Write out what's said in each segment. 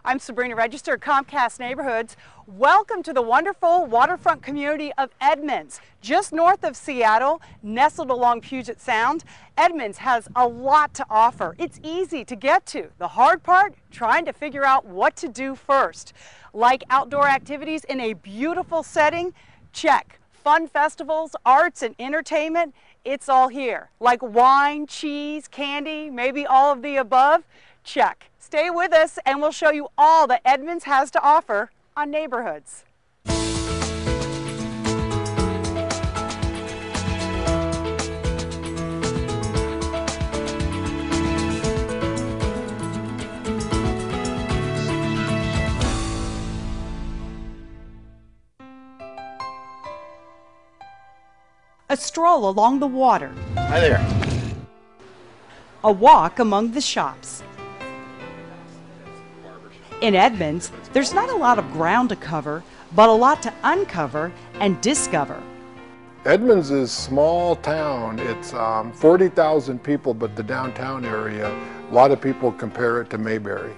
I'm Sabrina Register, Comcast Neighborhoods. Welcome to the wonderful waterfront community of Edmonds, just north of Seattle, nestled along Puget Sound. Edmonds has a lot to offer. It's easy to get to. The hard part, trying to figure out what to do first. Like outdoor activities in a beautiful setting? Check. Fun festivals, arts and entertainment, it's all here. Like wine, cheese, candy, maybe all of the above? Check. Stay with us and we'll show you all that Edmonds has to offer on Neighborhoods. A stroll along the water. Hi there. A walk among the shops. In Edmonds, there's not a lot of ground to cover, but a lot to uncover and discover. Edmonds is a small town. It's 40,000 people, but the downtown area, a lot of people compare it to Mayberry.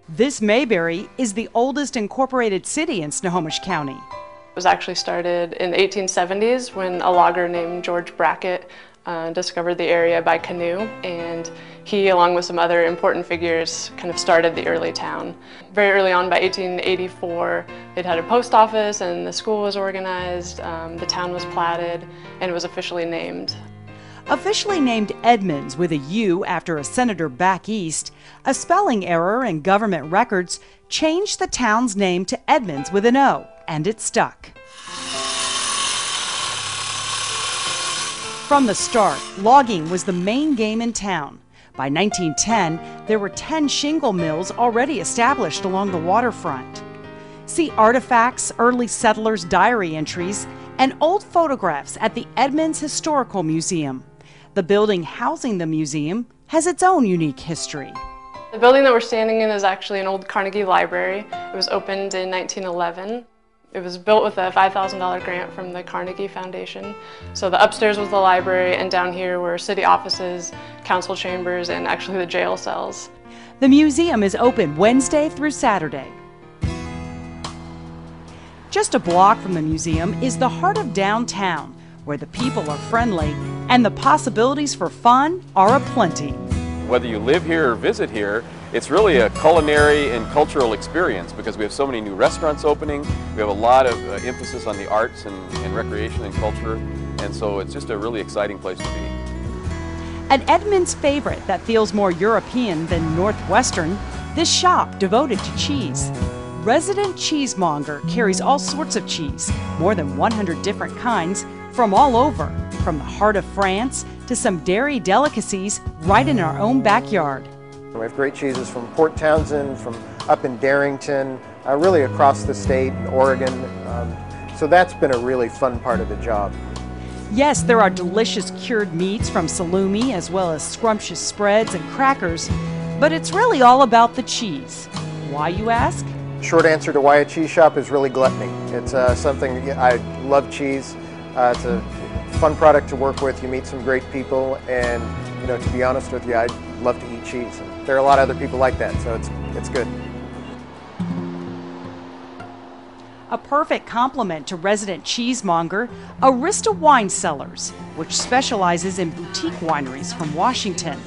This Mayberry is the oldest incorporated city in Snohomish County. It was actually started in the 1870s when a logger named George Brackett discovered the area by canoe, and he, along with some other important figures, kind of started the early town. Very early on, by 1884, they'd had a post office and the school was organized, the town was platted, and it was officially named. Officially named Edmonds with a U after a senator back east, a spelling error in government records changed the town's name to Edmonds with an O, and it stuck. From the start, logging was the main game in town. By 1910, there were 10 shingle mills already established along the waterfront. See artifacts, early settlers' diary entries, and old photographs at the Edmonds Historical Museum. The building housing the museum has its own unique history. The building that we're standing in is actually an old Carnegie library. It was opened in 1911. It was built with a $5,000 grant from the Carnegie Foundation. So the upstairs was the library, and down here were city offices, council chambers, and actually the jail cells. The museum is open Wednesday through Saturday. Just a block from the museum is the heart of downtown, where the people are friendly and the possibilities for fun are aplenty. Whether you live here or visit here, it's really a culinary and cultural experience because we have so many new restaurants opening. We have a lot of emphasis on the arts and recreation and culture, and so it's just a really exciting place to be. An Edmonds favorite that feels more European than Northwestern, this shop devoted to cheese. Resident Cheesemonger carries all sorts of cheese, more than 100 different kinds, from all over, from the heart of France to some dairy delicacies right in our own backyard. We have great cheeses from Port Townsend, from up in Darrington, really across the state, Oregon. So that's been a really fun part of the job. Yes, there are delicious cured meats from salumi as well as scrumptious spreads and crackers, but it's really all about the cheese. Why, you ask? Short answer to why a cheese shop is really gluttony. It's something, I love cheese. It's a fun product to work with. You meet some great people, and to be honest with you, I love to eat cheese. There are a lot of other people like that, so it's good. A perfect complement to resident cheesemonger, Arista Wine Cellars, which specializes in boutique wineries from Washington.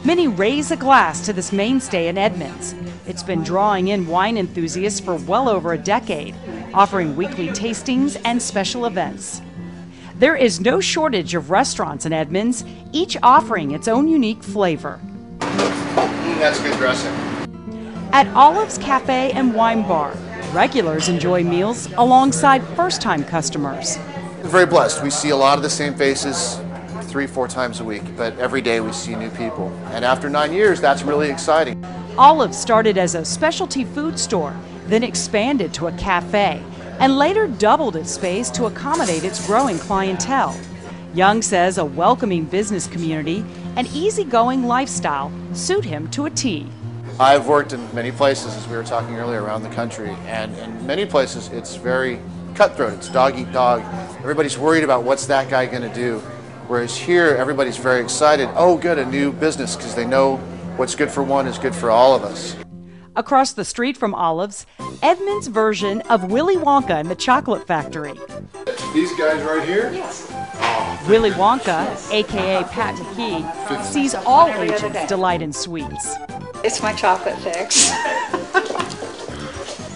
Many raise a glass to this mainstay in Edmonds. It's been drawing in wine enthusiasts for well over a decade, offering weekly tastings and special events. There is no shortage of restaurants in Edmonds, each offering its own unique flavor. That's good dressing. At Olive's Cafe and Wine Bar, regulars enjoy meals alongside first-time customers. We're very blessed. We see a lot of the same faces 3-4 times a week, but every day we see new people. And after 9 years, that's really exciting. Olive started as a specialty food store, then expanded to a cafe, and later doubled its space to accommodate its growing clientele. Young says a welcoming business community and easygoing lifestyle suit him to a T. I've worked in many places, as we were talking earlier, around the country, and in many places it's very cutthroat. It's dog eat dog. Everybody's worried about what's that guy going to do. Whereas here, everybody's very excited. Oh, good, a new business, because they know what's good for one is good for all of us. Across the street from Olives, Edmonds' version of Willy Wonka and the Chocolate Factory. These guys right here? Willy Wonka, aka Pat McKee, sees all ages delight in sweets. It's my chocolate fix.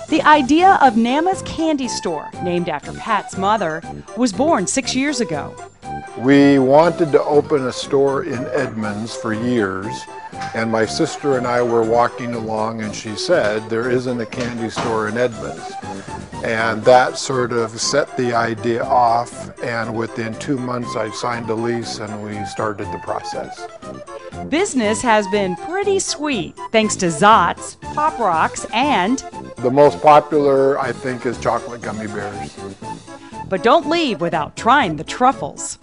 The idea of Nama's Candy Store, named after Pat's mother, was born 6 years ago. We wanted to open a store in Edmonds for years, and my sister and I were walking along and she said, there isn't a candy store in Edmonds. And that sort of set the idea off, and within 2 months I signed a lease and we started the process. Business has been pretty sweet thanks to Zots, Pop Rocks, and... The most popular, I think, is chocolate gummy bears. But don't leave without trying the truffles.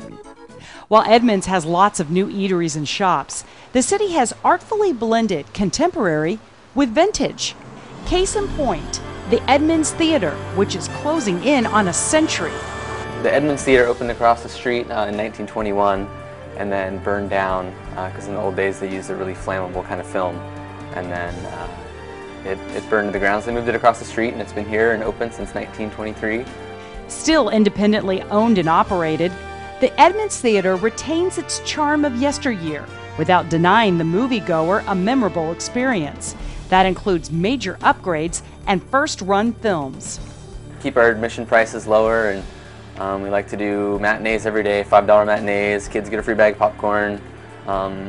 While Edmonds has lots of new eateries and shops, the city has artfully blended contemporary with vintage. Case in point, the Edmonds Theater, which is closing in on a century. The Edmonds Theater opened across the street in 1921 and then burned down because in the old days they used a really flammable kind of film, and then it burned to the ground. So they moved it across the street, and it's been here and open since 1923. Still independently owned and operated, the Edmonds Theater retains its charm of yesteryear without denying the moviegoer a memorable experience. That includes major upgrades and first-run films. Keep our admission prices lower, and we like to do matinees every day, $5 matinees. Kids get a free bag of popcorn.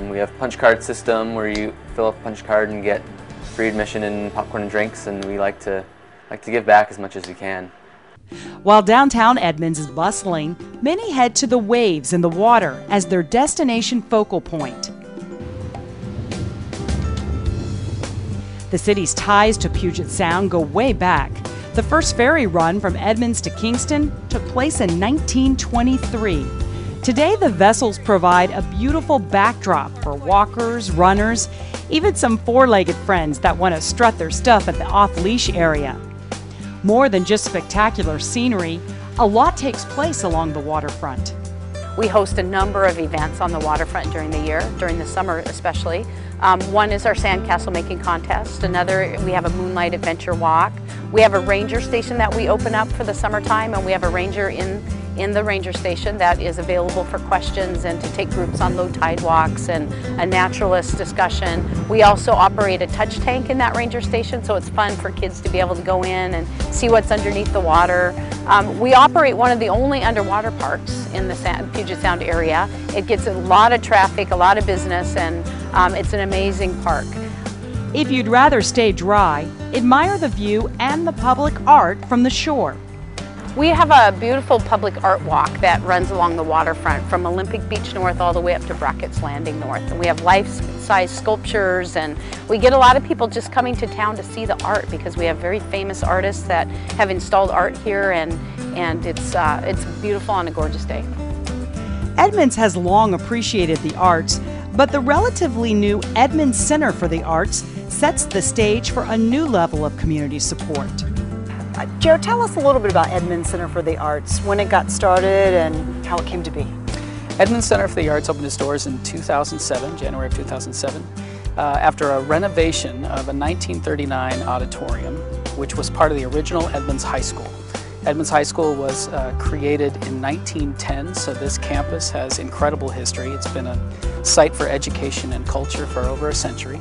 We have a punch card system where you fill up a punch card and get free admission and popcorn and drinks, and we like to give back as much as we can. While downtown Edmonds is bustling, many head to the waves and the water as their destination focal point. The city's ties to Puget Sound go way back. The first ferry run from Edmonds to Kingston took place in 1923. Today, the vessels provide a beautiful backdrop for walkers, runners, even some four-legged friends that want to strut their stuff at the off-leash area. More than just spectacular scenery, a lot takes place along the waterfront. We host a number of events on the waterfront during the year, during the summer especially. One is our sandcastle making contest. Another, we have a moonlight adventure walk. We have a ranger station that we open up for the summertime, and we have a ranger in the ranger station that is available for questions and to take groups on low tide walks and a naturalist discussion. We also operate a touch tank in that ranger station, so it's fun for kids to be able to go in and see what's underneath the water. We operate one of the only underwater parks in the Puget Sound area. It gets a lot of traffic, a lot of business, and it's an amazing park. If you'd rather stay dry, admire the view and the public art from the shore. We have a beautiful public art walk that runs along the waterfront from Olympic Beach North all the way up to Brackett's Landing North. And we have life-size sculptures, and we get a lot of people just coming to town to see the art because we have very famous artists that have installed art here, and it's beautiful on a gorgeous day. Edmonds has long appreciated the arts, but the relatively new Edmonds Center for the Arts sets the stage for a new level of community support. Joe, tell us a little bit about Edmonds Center for the Arts, when it got started and how it came to be. Edmonds Center for the Arts opened its doors in 2007, January of 2007, after a renovation of a 1939 auditorium, which was part of the original Edmonds High School. Edmonds High School was created in 1910, so this campus has incredible history. It's been a site for education and culture for over a century.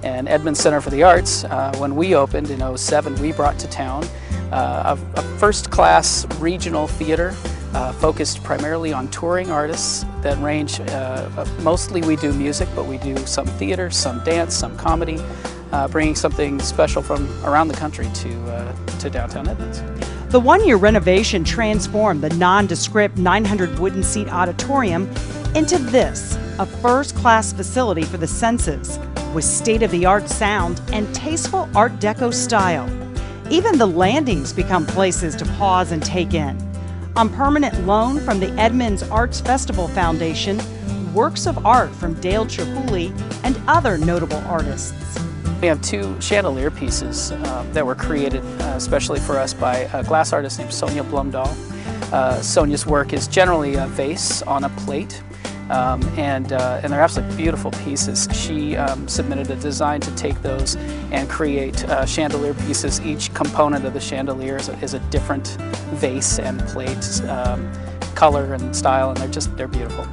And Edmonds Center for the Arts, when we opened in 2007, we brought to town a first-class regional theater focused primarily on touring artists that range, mostly we do music, but we do some theater, some dance, some comedy, bringing something special from around the country to downtown Edmonds. The one-year renovation transformed the nondescript 900 wooden seat auditorium into this, a first-class facility for the senses, with state-of-the-art sound and tasteful Art Deco style. Even the landings become places to pause and take in. On permanent loan from the Edmonds Arts Festival Foundation, works of art from Dale Chihuly and other notable artists. We have two chandelier pieces that were created especially for us by a glass artist named Sonia Blumdahl. Sonia's work is generally a vase on a plate, and they're absolutely beautiful pieces. She submitted a design to take those and create chandelier pieces. Each component of the chandelier is a different vase and plate, color and style, and they're beautiful.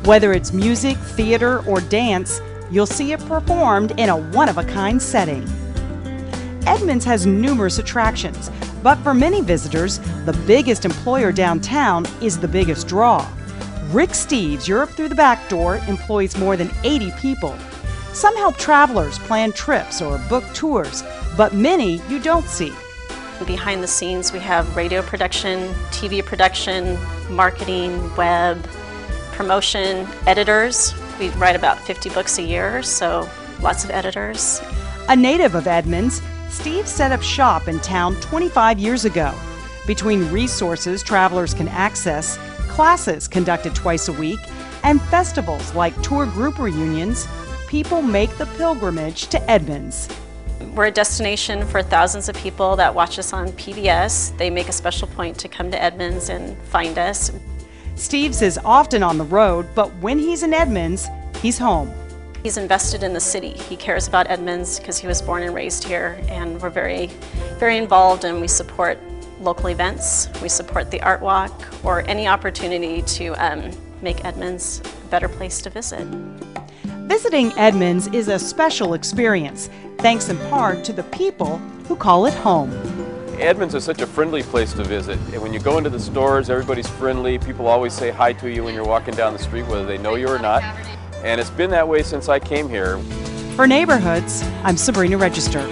Whether it's music, theater, or dance, you'll see it performed in a one-of-a-kind setting. Edmonds has numerous attractions, but for many visitors, the biggest employer downtown is the biggest draw. Rick Steves' Europe Through the Back Door employs more than 80 people. Some help travelers plan trips or book tours, but many you don't see. Behind the scenes, we have radio production, TV production, marketing, web, promotion, editors. We write about 50 books a year, so lots of editors. A native of Edmonds, Steve set up shop in town 25 years ago. Between resources travelers can access, classes conducted twice a week, and festivals like tour group reunions, people make the pilgrimage to Edmonds. We're a destination for thousands of people that watch us on PBS. They make a special point to come to Edmonds and find us. Steves is often on the road, but when he's in Edmonds, he's home. He's invested in the city. He cares about Edmonds because he was born and raised here, and we're very, very involved, and we support local events. We support the Art Walk or any opportunity to make Edmonds a better place to visit. Visiting Edmonds is a special experience, thanks in part to the people who call it home. Edmonds is such a friendly place to visit. And when you go into the stores, everybody's friendly. People always say hi to you when you're walking down the street, whether they know you or not. And it's been that way since I came here. For Neighborhoods, I'm Sabrina Register.